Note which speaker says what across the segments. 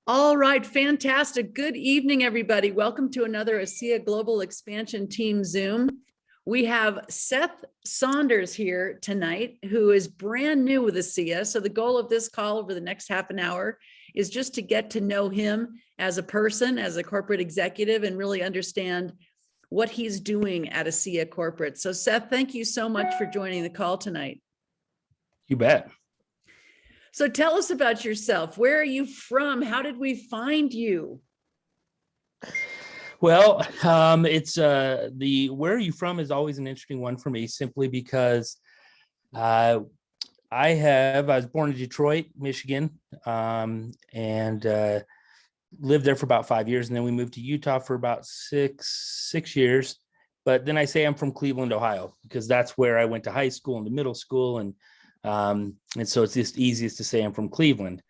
Speaker 1: All right, fantastic. Good evening, everybody. Welcome to another ASEA Global Expansion Team Zoom. We have Seth Saunders here tonight, who is brand new with ASEA. So the goal of this call over the next half an hour is just to get to know him as a person, as a corporate executive, and really understand what he's doing at ASEA Corporate. So Seth, thank you so much for joining the call tonight.
Speaker 2: You bet.
Speaker 1: So tell us about yourself. Where are you from? How did we find you?
Speaker 2: Well, it's the where are you from is always an interesting one for me, simply because I was born in Detroit, Michigan, and lived there for about 5 years, and then we moved to Utah for about six years. But then I say I'm from Cleveland, Ohio, because that's where I went to high school and to middle school, and so it's just easiest to say I'm from Cleveland.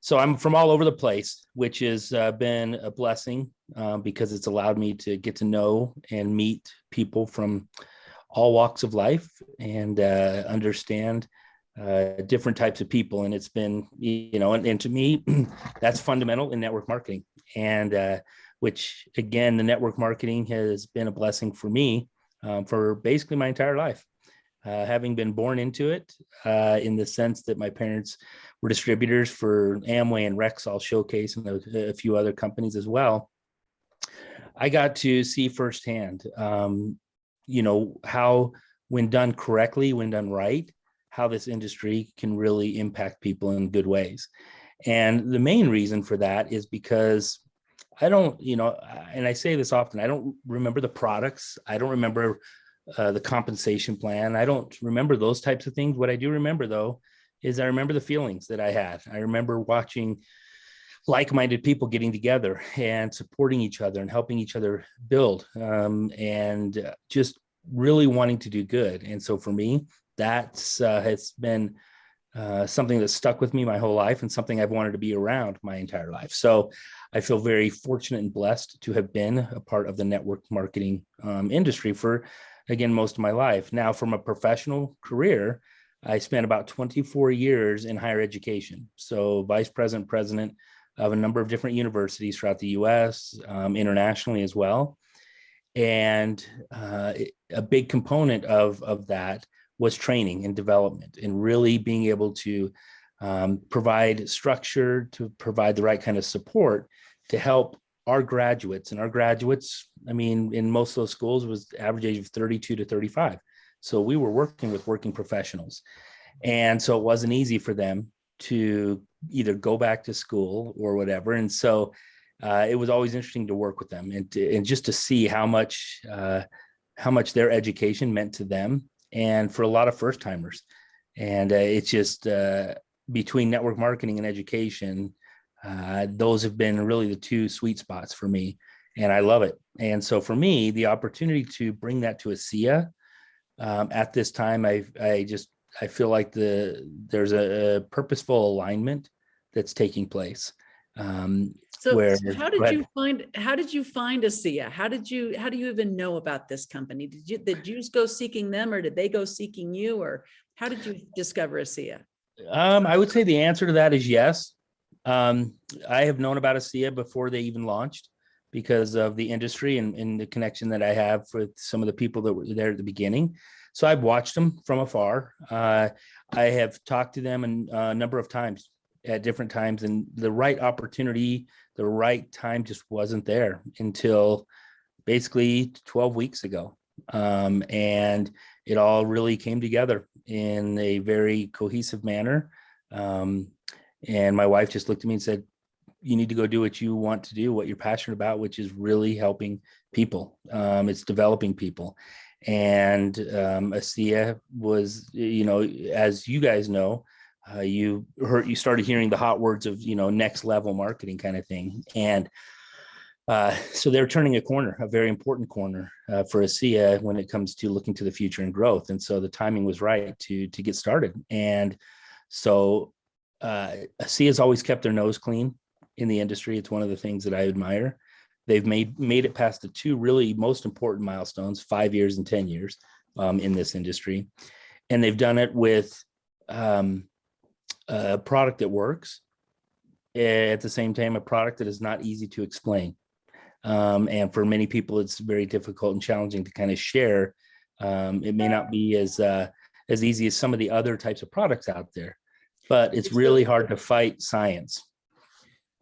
Speaker 2: So I'm from all over the place, which has been a blessing because it's allowed me to get to know and meet people from all walks of life and understand different types of people. And it's been, and to me, that's fundamental in network marketing. And which, again, the network marketing has been a blessing for me for basically my entire life. Having been born into it in the sense that my parents were distributors for Amway and Rexall Showcase and a few other companies as well, I got to see firsthand, how when done correctly, when done right, how this industry can really impact people in good ways. And the main reason for that is because I don't, and I say this often, I don't remember the products. I don't remember the compensation plan. I don't remember those types of things. What I do remember, though, is I remember the feelings that I had. I remember watching like-minded people getting together and supporting each other and helping each other build and just really wanting to do good. And so for me, that's has been something that stuck with me my whole life and something I've wanted to be around my entire life. So I feel very fortunate and blessed to have been a part of the network marketing industry for, again, most of my life. Now, from a professional career, I spent about 24 years in higher education. So vice president, president of a number of different universities throughout the US, internationally as well. And a big component of that was training and development and really being able to provide structure, to provide the right kind of support to help our graduates. And our graduates, in most of those schools was the average age of 32 to 35. So we were working with working professionals. And so it wasn't easy for them to either go back to school or whatever. And so it was always interesting to work with them and just to see how much their education meant to them and for a lot of first timers. And it's just between network marketing and education, those have been really the two sweet spots for me, and I love it. And so for me, the opportunity to bring that to ASEA at this time, I feel like there's a purposeful alignment that's taking place.
Speaker 1: So how did you find ASEA? How do you even know about this company? Did you go seeking them, or did they go seeking you, or how did you discover ASEA?
Speaker 2: I would say the answer to that is yes. I have known about ASEA before they even launched because of the industry and the connection that I have with some of the people that were there at the beginning. So I've watched them from afar. I have talked to them a number of times at different times, and the right opportunity, the right time just wasn't there until basically 12 weeks ago. And it all really came together in a very cohesive manner. And my wife just looked at me and said, you need to go do what you want to do, what you're passionate about, which is really helping people. It's developing people. And ASEA was, as you guys know, you started hearing the hot words of, next level marketing kind of thing. And so they're turning a corner, a very important corner for ASEA when it comes to looking to the future and growth. And so the timing was right to get started. And so ASEA has always kept their nose clean in the industry. It's one of the things that I admire. They've made it past the two really most important milestones, 5 years and 10 years in this industry. And they've done it with a product that works, at the same time, a product that is not easy to explain. And for many people, it's very difficult and challenging to kind of share. It may not be as easy as some of the other types of products out there, but it's really hard to fight science.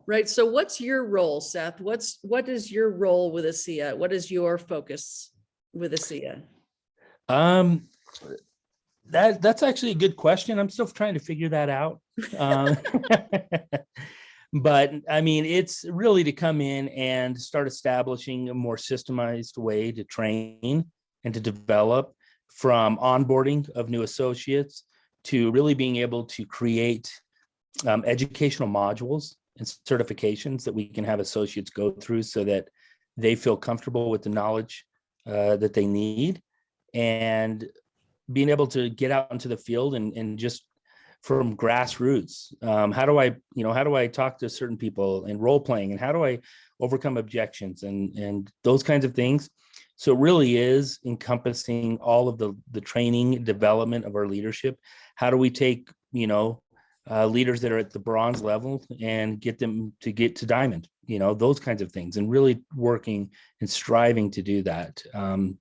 Speaker 1: Right. So what's your role, Seth? What is your role with ASEA? What is your focus with ASEA?
Speaker 2: That's actually a good question. I'm still trying to figure that out. But I mean, it's really to come in and start establishing a more systemized way to train and to develop, from onboarding of new associates to really being able to create educational modules and certifications that we can have associates go through so that they feel comfortable with the knowledge that they need, and being able to get out into the field and just from grassroots. How do I talk to certain people, and role playing, and how do I overcome objections and those kinds of things. So it really is encompassing all of the training, development of our leadership. How do we take, leaders that are at the bronze level and get them to get to diamond, those kinds of things, and really working and striving to do that.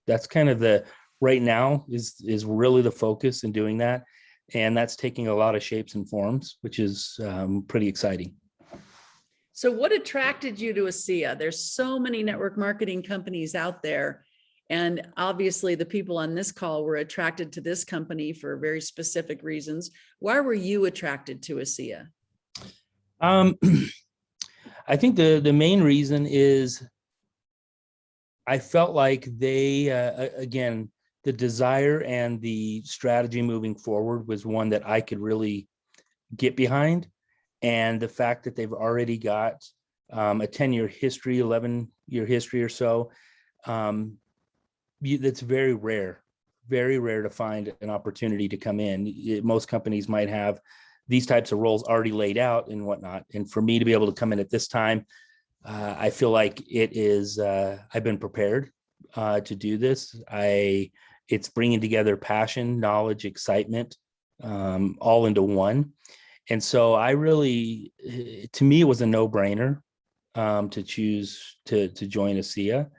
Speaker 2: That's kind of right now is really the focus in doing that. And that's taking a lot of shapes and forms, which is pretty exciting.
Speaker 1: So what attracted you to ASEA? There's so many network marketing companies out there. And obviously the people on this call were attracted to this company for very specific reasons. Why were you attracted to ASEA?
Speaker 2: I think the main reason is I felt like they, again, the desire and the strategy moving forward was one that I could really get behind. And the fact that they've already got a 10-year history, 11-year history or so, that's very rare to find an opportunity to come in. Most companies might have these types of roles already laid out and whatnot. And for me to be able to come in at this time, I feel like it is, I've been prepared to do this. It's bringing together passion, knowledge, excitement, all into one. And so to me, it was a no-brainer to choose to join ASEA.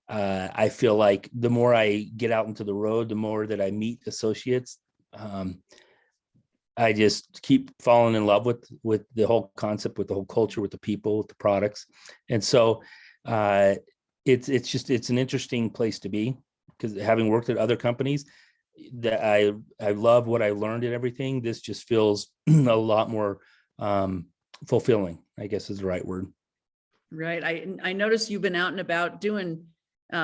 Speaker 2: I feel like the more I get out into the road, the more that I meet associates, I just keep falling in love with the whole concept, with the whole culture, with the people, with the products. And so it's an interesting place to be, because having worked at other companies, that I love what I learned and everything. This just feels a lot more fulfilling, I guess is the right word.
Speaker 1: Right. I noticed you've been out and about doing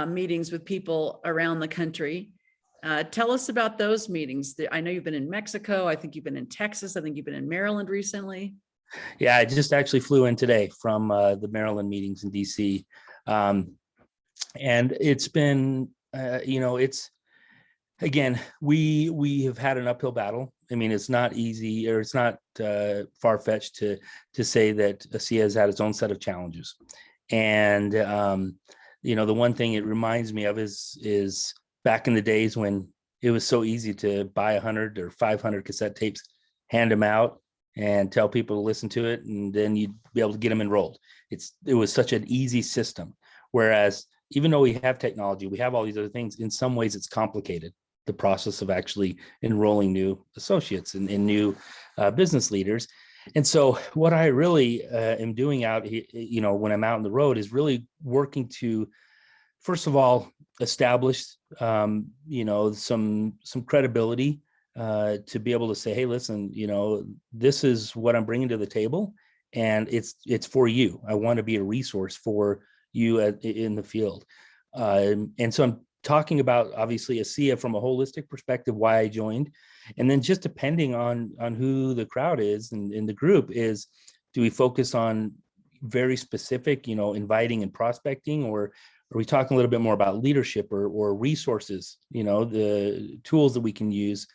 Speaker 1: meetings with people around the country. Tell us about those meetings. I know you've been in Mexico. I think you've been in Texas. I think you've been in Maryland recently.
Speaker 2: Yeah, I just actually flew in today from the Maryland meetings in DC. And it's been, again, we have had an uphill battle. I mean, it's not easy, or it's not far-fetched to say that ASEA has had its own set of challenges. And the one thing it reminds me of is back in the days when it was so easy to buy 100 or 500 cassette tapes, hand them out, and tell people to listen to it, and then you'd be able to get them enrolled. It was such an easy system. Whereas even though we have technology, we have all these other things, in some ways it's complicated, the process of actually enrolling new associates and new business leaders. And so what I really am doing out here, when I'm out on the road, is really working to, first of all, establish, some credibility to be able to say, hey, listen, this is what I'm bringing to the table, and it's for you. I want to be a resource for you in the field. And so I'm talking about, obviously, ASEA from a holistic perspective, why I joined. And then just depending on who the crowd is and in the group is, do we focus on very specific, inviting and prospecting, or are we talking a little bit more about leadership or resources, the tools that we can use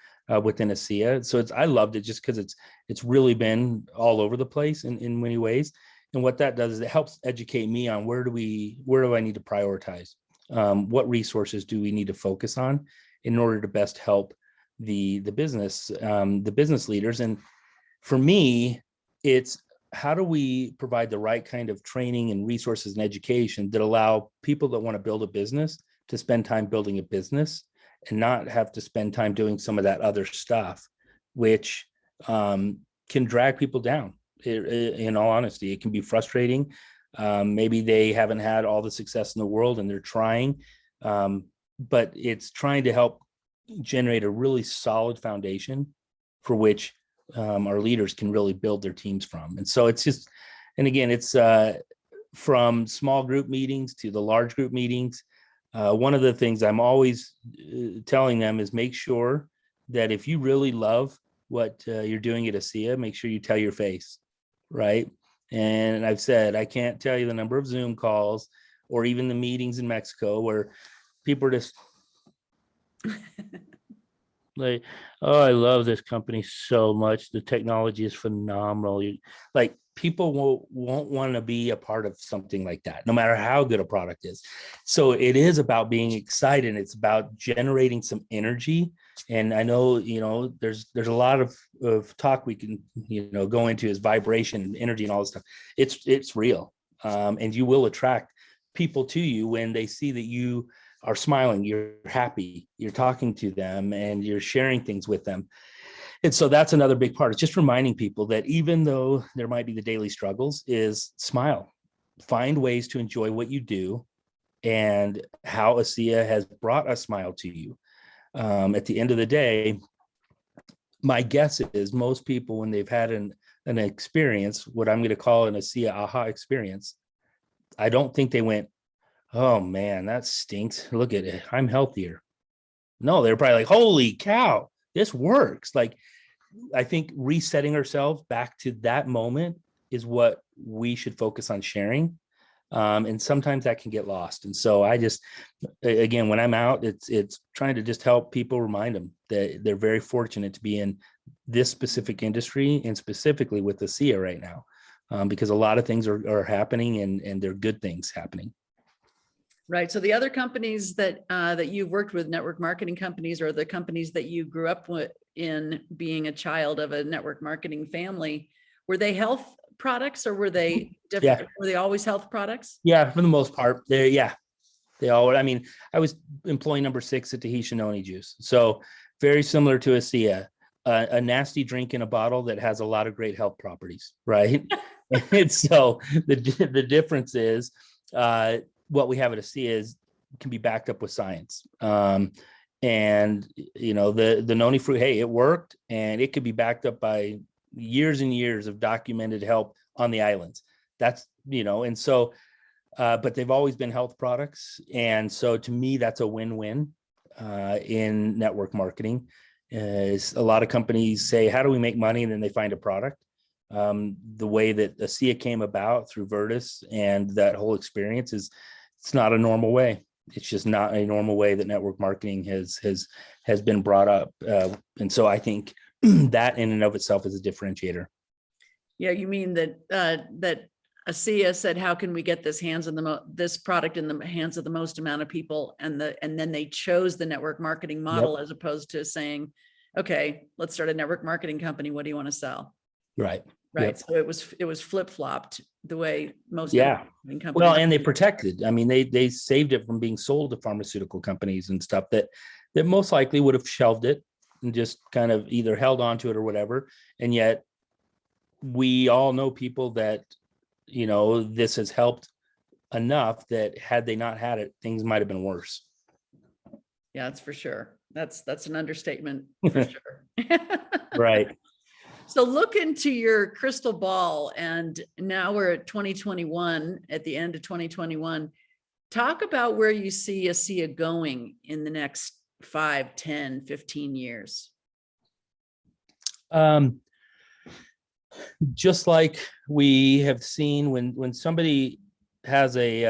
Speaker 2: within ASEA? So I loved it just because it's really been all over the place in many ways. And what that does is it helps educate me on where do I need to prioritize? What resources do we need to focus on in order to best help the business leaders? And for me, it's how do we provide the right kind of training and resources and education that allow people that want to build a business to spend time building a business and not have to spend time doing some of that other stuff, which can drag people down. In all honesty, it can be frustrating. Maybe they haven't had all the success in the world and they're trying, but it's trying to help generate a really solid foundation for which our leaders can really build their teams from. And so it's just, and again, it's from small group meetings to the large group meetings. One of the things I'm always telling them is make sure that if you really love what you're doing at ASEA, make sure you tell your face, right? And I've said, I can't tell you the number of Zoom calls or even the meetings in Mexico where people are just like, oh, I love this company so much. The technology is phenomenal. Like people won't want to be a part of something like that, no matter how good a product is. So it is about being excited. It's about generating some energy. And I know, there's a lot of talk we can, go into is vibration and energy and all this stuff. It's real. And you will attract people to you when they see that you are smiling, you're happy, you're talking to them, and you're sharing things with them. And so that's another big part. It's just reminding people that even though there might be the daily struggles, is smile, find ways to enjoy what you do, and how ASEA has brought a smile to you. At the end of the day, my guess is most people, when they've had an experience, what I'm going to call an ASEA aha experience, I don't think they went, oh man, that stinks. Look at it. I'm healthier. No, they're probably like, holy cow, this works. Like, I think resetting ourselves back to that moment is what we should focus on sharing. And sometimes that can get lost. And so I just, again, when I'm out, it's trying to just help people, remind them that they're very fortunate to be in this specific industry, and specifically with ASEA right now, because a lot of things are happening, and they're good things happening.
Speaker 1: Right. So the other companies that you've worked with, network marketing companies, or the companies that you grew up with in being a child of a network marketing family, were they health products, or were they different?
Speaker 2: Yeah.
Speaker 1: Were they always health products?
Speaker 2: Yeah, for the most part. They all, I mean, I was employee number 6 at Tahitian Noni Juice. So very similar to ASEA, a nasty drink in a bottle that has a lot of great health properties, right? And so the difference is, what we have at ASEA can be backed up with science. And the noni fruit, hey, it worked, and it could be backed up by years and years of documented help on the islands. That's, and so, but they've always been health products. And so to me, that's a win-win in network marketing. Is a lot of companies say, how do we make money? And then they find a product. The way that ASEA came about through Virtus and that whole experience it's not a normal way. It's just not a normal way that network marketing has been brought up. And so I think that in and of itself is a differentiator.
Speaker 1: Yeah, you mean that ASEA said, how can we get this product in the hands of the most amount of people, and then they chose the network marketing model. Yep. As opposed to saying, okay, let's start a network marketing company. What do you want to sell?
Speaker 2: Right.
Speaker 1: Right. Yep. So it was flip-flopped the way most companies.
Speaker 2: Well, and they protected. I mean, they saved it from being sold to pharmaceutical companies and stuff that most likely would have shelved it and just kind of either held on to it or whatever. And yet we all know people that, this has helped enough that had they not had it, things might have been worse.
Speaker 1: Yeah, that's for sure. That's an understatement for sure.
Speaker 2: Right.
Speaker 1: So look into your crystal ball, and now we're at 2021, at the end of 2021. Talk about where you see ASEA going in the next 5, 10, 15 years.
Speaker 2: Just like we have seen when somebody has they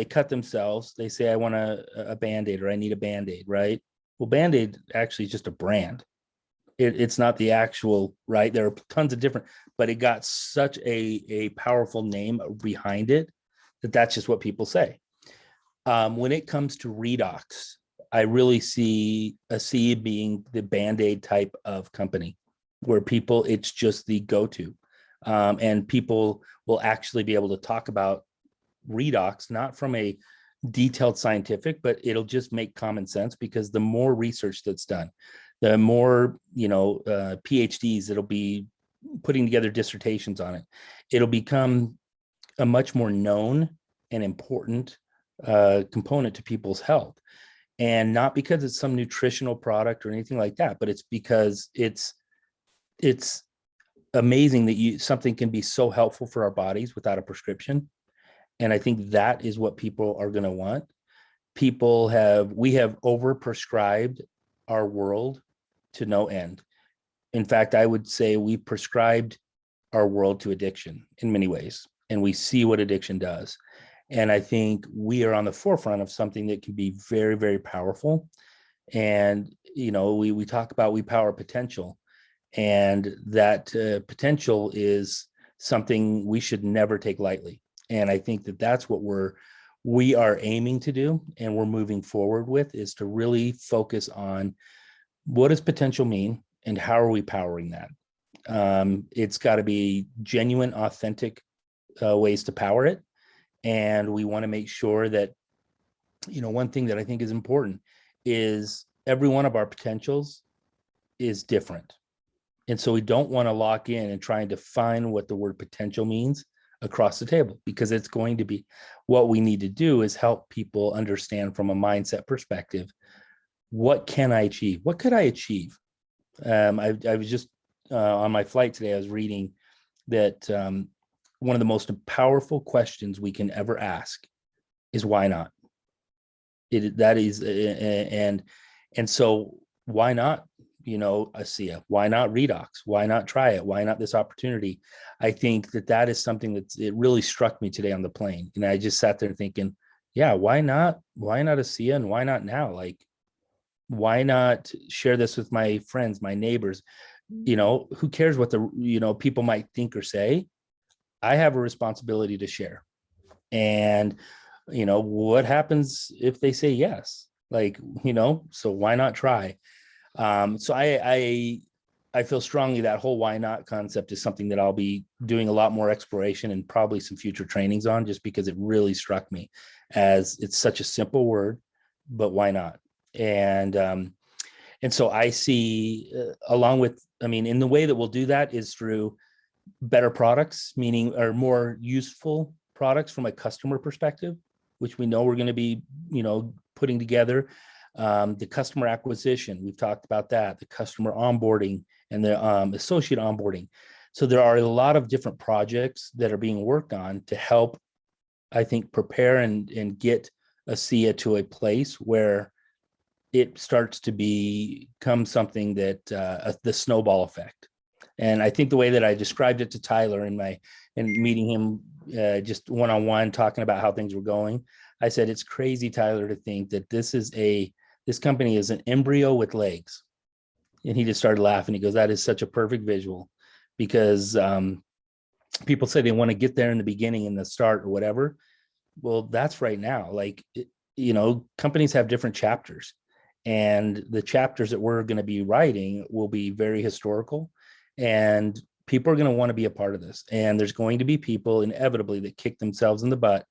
Speaker 2: cut themselves, they say, I want a Band-Aid, or I need a Band-Aid, right? Well, Band-Aid actually is just a brand. It's not the actual, right? There are tons of different, but it got such a powerful name behind it that's just what people say. When it comes to redox, I really see ASEA being the Band-Aid type of company where people, it's just the go-to. And people will actually be able to talk about redox, not from a detailed scientific, but it'll just make common sense, because the more research that's done, the more, PhDs that'll be putting together dissertations on it, it'll become a much more known and important component to people's health. And not because it's some nutritional product or anything like that, but it's because it's amazing that something can be so helpful for our bodies without a prescription. And I think that is what people are going to want. We have overprescribed our world to no end. In fact, I would say we prescribed our world to addiction in many ways, and we see what addiction does. And I think we are on the forefront of something that can be very, very powerful. And, we talk about we power potential, and that potential is something we should never take lightly. And I think that that's what we are aiming to do, and we're moving forward with, is to really focus on what does potential mean and how are we powering that. It's got to be genuine, authentic ways to power it. And we want to make sure that, one thing that I think is important is every one of our potentials is different. And so we don't want to lock in and try and define what the word potential means across the table, because it's going to be, what we need to do is help people understand from a mindset perspective, what can I achieve? What could I achieve? I was just on my flight today, I was reading that one of the most powerful questions we can ever ask is why not? And so why not, ASEA? Why not redox? Why not try it? Why not this opportunity? I think that is something it really struck me today on the plane. And I just sat there thinking, yeah, why not? Why not ASEA, and why not now? Like, why not share this with my friends, my neighbors? Who cares what people might think or say? I have a responsibility to share. And, what happens if they say yes? So why not try? So I feel strongly that whole why not concept is something that I'll be doing a lot more exploration and probably some future trainings on, just because it really struck me as it's such a simple word, but why not? And so I see along with, in the way that we'll do that is through better products, meaning, or more useful products from a customer perspective, which we know we're going to be, putting together. The customer acquisition, we've talked about that, the customer onboarding and the associate onboarding. So there are a lot of different projects that are being worked on to help, I think, prepare and get ASEA to a place where it starts to become something that the snowball effect. And I think the way that I described it to Tyler and meeting him just one-on-one, talking about how things were going, I said, it's crazy, Tyler, to think that this company is an embryo with legs. And he just started laughing. He goes, that is such a perfect visual, because people say they want to get there in the beginning, in the start or whatever. Well, that's right now. Companies have different chapters, and the chapters that we're going to be writing will be very historical, and people are going to want to be a part of this. And there's going to be people inevitably that kick themselves in the butt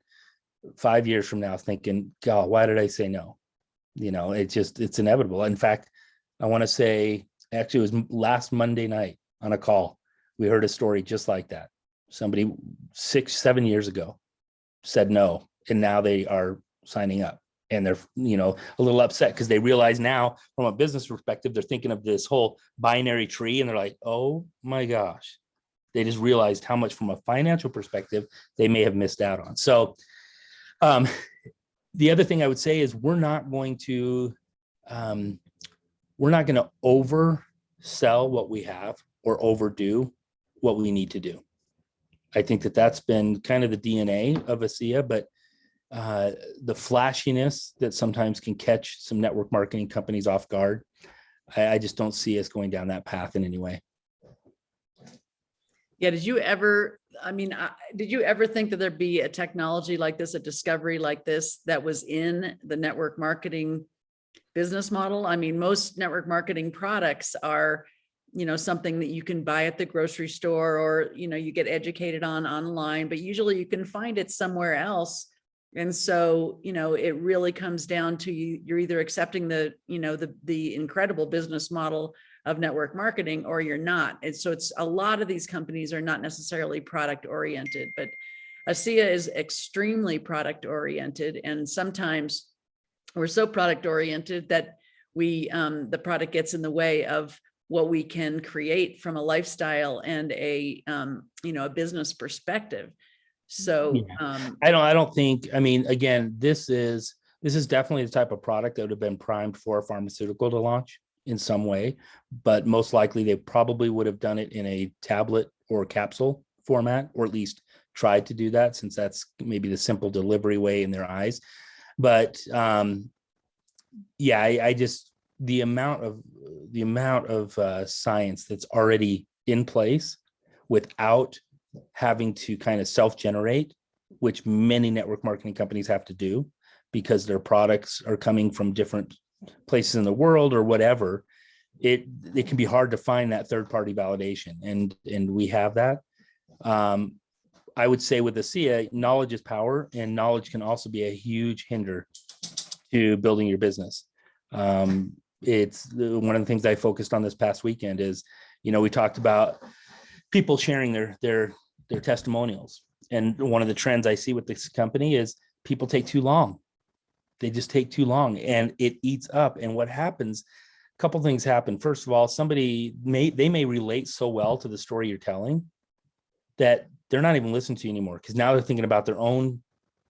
Speaker 2: 5 years from now thinking, God, why did I say no? It's inevitable. In fact, I want to say, actually, it was last Monday night on a call, we heard a story just like that. Somebody 6-7 years ago said no, and now they are signing up, and they're, a little upset because they realize now from a business perspective, they're thinking of this whole binary tree, and they're like, oh my gosh, they just realized how much from a financial perspective they may have missed out on. So the other thing I would say is we're not going to oversell what we have or overdo what we need to do. I think that's been kind of the DNA of ASEA, but the flashiness that sometimes can catch some network marketing companies off guard, I just don't see us going down that path in any way.
Speaker 1: Yeah. Did you ever think that there'd be a technology like this, a discovery like this, that was in the network marketing business model? Most network marketing products are, something that you can buy at the grocery store, or, you get educated on online, but usually you can find it somewhere else. And so, it really comes down to you're either accepting the incredible business model of network marketing, or you're not. And so it's a lot of these companies are not necessarily product oriented, but ASEA is extremely product oriented. And sometimes we're so product oriented that the product gets in the way of what we can create from a lifestyle and a business perspective. So
Speaker 2: I don't think, I mean, again, this is definitely the type of product that would have been primed for a pharmaceutical to launch in some way, but most likely they probably would have done it in a tablet or capsule format, or at least tried to do that, since that's maybe the simple delivery way in their eyes. But I just, the amount of science that's already in place without having to kind of self-generate, which many network marketing companies have to do because their products are coming from different places in the world or whatever, it can be hard to find that third-party validation, and we have that. I would say with ASEA, knowledge is power, and knowledge can also be a huge hinder to building your business. It's one of the things I focused on this past weekend is, we talked about people sharing their testimonials. And one of the trends I see with this company is people take too long. They just take too long, and it eats up. And what happens, a couple things happen. First of all, they may relate so well to the story you're telling that they're not even listening to you anymore, because now they're thinking about their own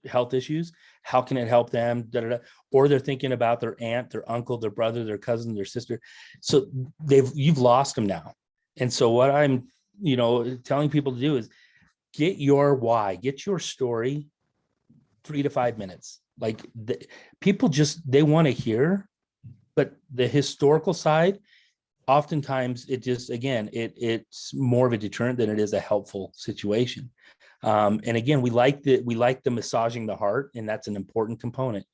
Speaker 2: health issues. How can it help them? Da, da, da. Or they're thinking about their aunt, their uncle, their brother, their cousin, their sister. So you've lost them now. And so what I'm, telling people to do is get your why, get your story 3 to 5 minutes. Like people they want to hear, but the historical side, oftentimes it just, again, it's more of a deterrent than it is a helpful situation. And again, we like the massaging the heart, and that's an important component.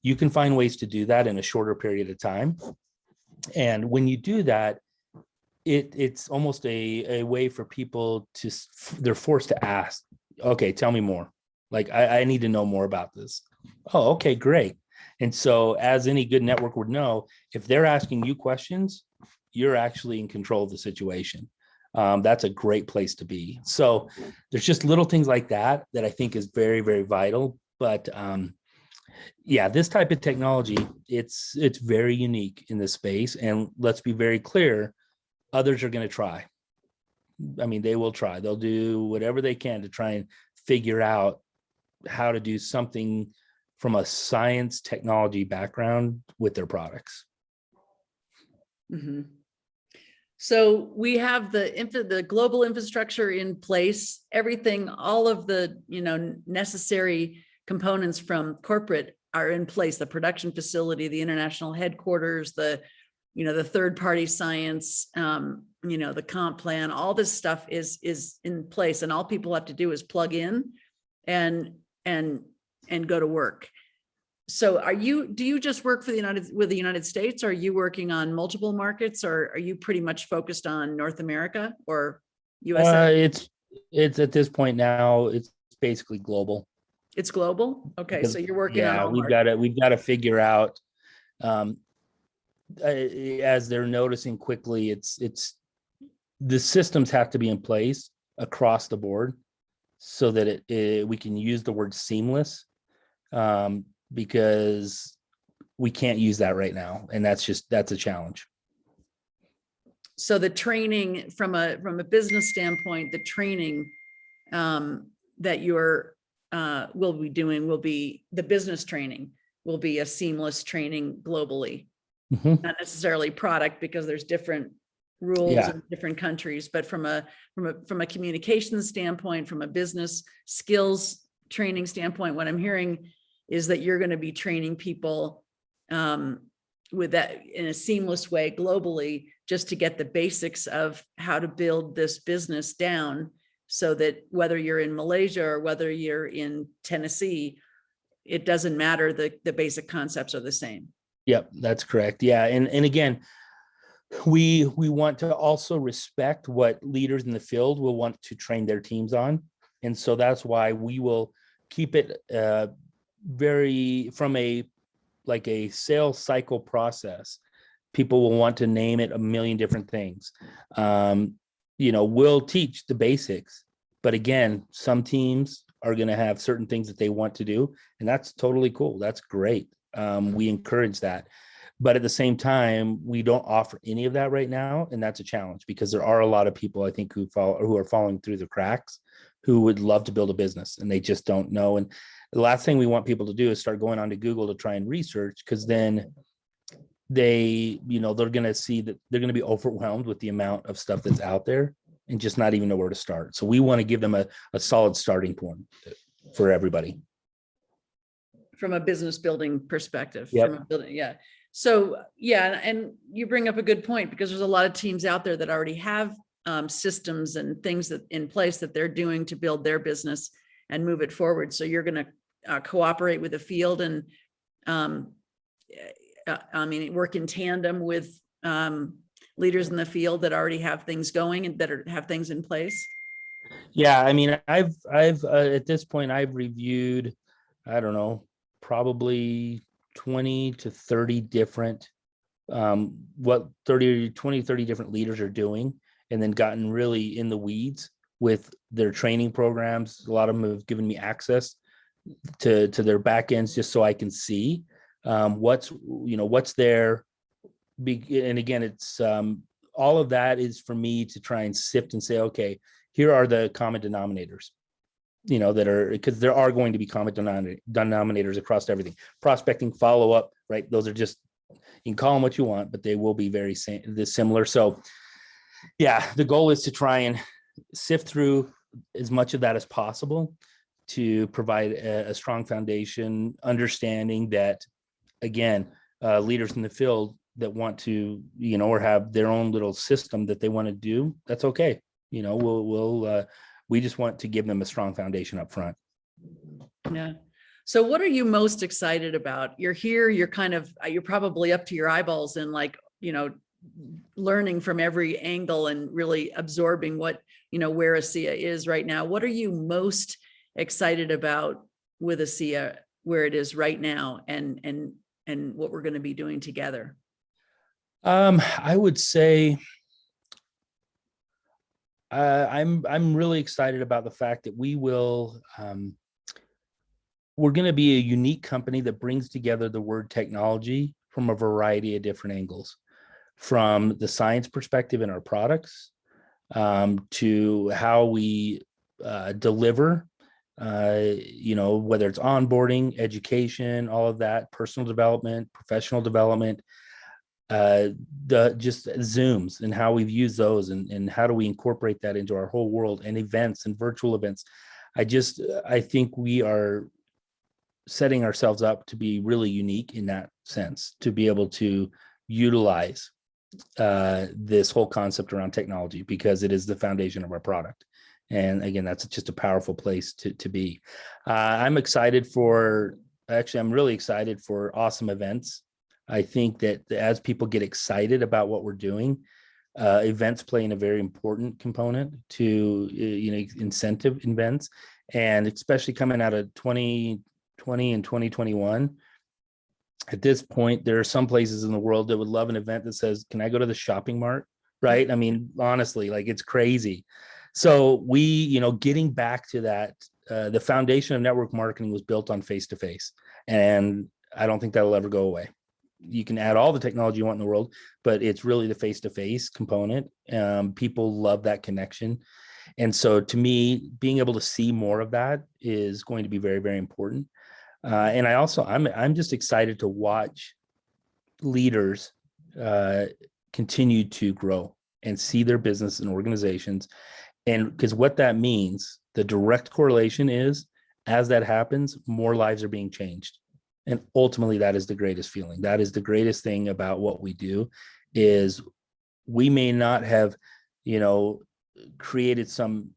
Speaker 2: You can find ways to do that in a shorter period of time. And when you do that, it's almost a way for people they're forced to ask, okay, tell me more. Like, I need to know more about this. Oh, okay, great. And so as any good network would know, if they're asking you questions, you're actually in control of the situation. That's a great place to be. So there's just little things like that I think is very, very vital. But this type of technology, it's very unique in this space. And let's be very clear, others are going to try. I mean, they will try. They'll do whatever they can to try and figure out how to do something from a science technology background with their products.
Speaker 1: Mm-hmm. So we have the global infrastructure in place, everything, all of the, necessary components from corporate are in place, the production facility, the international headquarters, the third-party science, the comp plan, all this stuff is in place, and all people have to do is plug in and go to work. So do you just work for the United States? Are you working on multiple markets, or are you pretty much focused on North America or USA?
Speaker 2: It's at this point now, it's basically global.
Speaker 1: It's global. Okay.
Speaker 2: Because,
Speaker 1: so you're working on all
Speaker 2: we've got to figure out, as they're noticing quickly, it's the systems have to be in place across the board so that we can use the word seamless, because we can't use that right now, and that's a challenge.
Speaker 1: So the training from a business standpoint, the training that you're will be doing will be the business training will be a seamless training globally. Mm-hmm. Not necessarily product, because there's different rules in different countries, but from a communication standpoint, from a business skills training standpoint, what I'm hearing is that you're going to be training people with that in a seamless way globally, just to get the basics of how to build this business down, so that whether you're in Malaysia or whether you're in Tennessee, it doesn't matter. The basic concepts are the same.
Speaker 2: Yep, that's correct. Yeah. And again, we want to also respect what leaders in the field will want to train their teams on. And so that's why we will keep it very from a like a sales cycle process. People will want to name it a million different things. We'll teach the basics, but again, some teams are going to have certain things that they want to do, and that's totally cool. That's great. We encourage that. But at the same time, we don't offer any of that right now. And that's a challenge because there are a lot of people, I think, who are falling through the cracks, who would love to build a business and they just don't know. And the last thing we want people to do is start going onto Google to try and research, because then they're going to see that they're going to be overwhelmed with the amount of stuff that's out there and just not even know where to start. So we want to give them a solid starting point for everybody.
Speaker 1: From a business building perspective.
Speaker 2: Yep.
Speaker 1: So, yeah, and you bring up a good point, because there's a lot of teams out there that already have systems and things that in place that they're doing to build their business and move it forward. So you're going to cooperate with the field and, work in tandem with leaders in the field that already have things going and that have things in place.
Speaker 2: Yeah, I mean, I've at this point, I've reviewed, I don't know, probably 20 to 30 different, 30 different leaders are doing, and then gotten really in the weeds with their training programs. A lot of them have given me access to their back ends just so I can see what's there. And again, it's all of that is for me to try and sift and say, okay, here are the common denominators, that are, because there are going to be common denominators across everything. Prospecting, follow-up, right? Those are just, you can call them what you want, but they will be very similar. So yeah, the goal is to try and sift through as much of that as possible to provide a strong foundation, understanding that, again, leaders in the field that want to, or have their own little system that they want to do, that's okay. We just want to give them a strong foundation up front.
Speaker 1: Yeah. So what are you most excited about? You're here, you're probably up to your eyeballs in learning from every angle and really absorbing what, where ASEA is right now. What are you most excited about with ASEA, where it is right now, and what we're going to be doing together?
Speaker 2: I would say I'm really excited about the fact that we're going to be a unique company that brings together the word technology from a variety of different angles, from the science perspective in our products, to how we deliver, whether it's onboarding, education, all of that, personal development, professional development, just Zooms and how we've used those, and how do we incorporate that into our whole world, and events and virtual events. I think we are setting ourselves up to be really unique in that sense, to be able to utilize this whole concept around technology, because it is the foundation of our product. And again, that's just a powerful place to be. I'm really excited for awesome events. I think that as people get excited about what we're doing, events play in a very important component to incentive events, and especially coming out of 2020 and 2021. At this point, there are some places in the world that would love an event that says, "Can I go to the shopping mart?" Right? I mean, honestly, it's crazy. So getting back to that, the foundation of network marketing was built on face-to-face, and I don't think that'll ever go away. You can add all the technology you want in the world, but it's really the face-to-face component. People love that connection. And so to me, being able to see more of that is going to be very, very important. And I'm just excited to watch leaders continue to grow and see their business and organizations. And because what that means, the direct correlation is, as that happens, more lives are being changed. And ultimately, that is the greatest feeling. That is the greatest thing about what we do, is we may not have, created some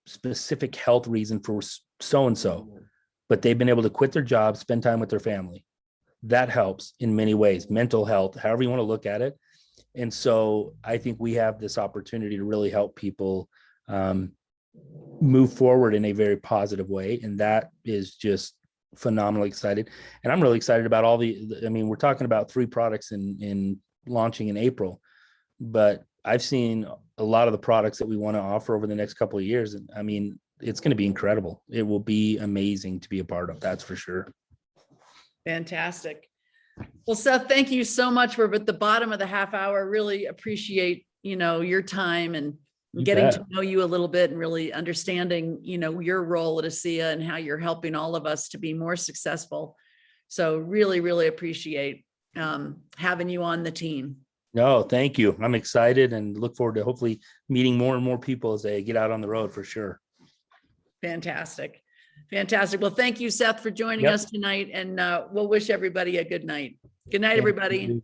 Speaker 2: specific health reason for so-and-so, but they've been able to quit their job, spend time with their family. That helps in many ways, mental health, however you want to look at it. And so I think we have this opportunity to really help people move forward in a very positive way. And that is just phenomenally excited. And I'm really excited about I mean, we're talking about 3 products in launching in April, but I've seen a lot of the products that we want to offer over the next couple of years. And I mean, it's going to be incredible. It will be amazing to be a part of. That's for sure.
Speaker 1: Fantastic. Well, Seth, thank you so much. We're at the bottom of the half hour. Really appreciate, your time and getting to know you a little bit and really understanding, your role at ASEA and how you're helping all of us to be more successful. So really, really appreciate having you on the team.
Speaker 2: No, thank you. I'm excited and look forward to hopefully meeting more and more people as they get out on the road for sure.
Speaker 1: Fantastic. Fantastic. Well, thank you, Seth, for joining us tonight. And we'll wish everybody a good night. Good night, everybody.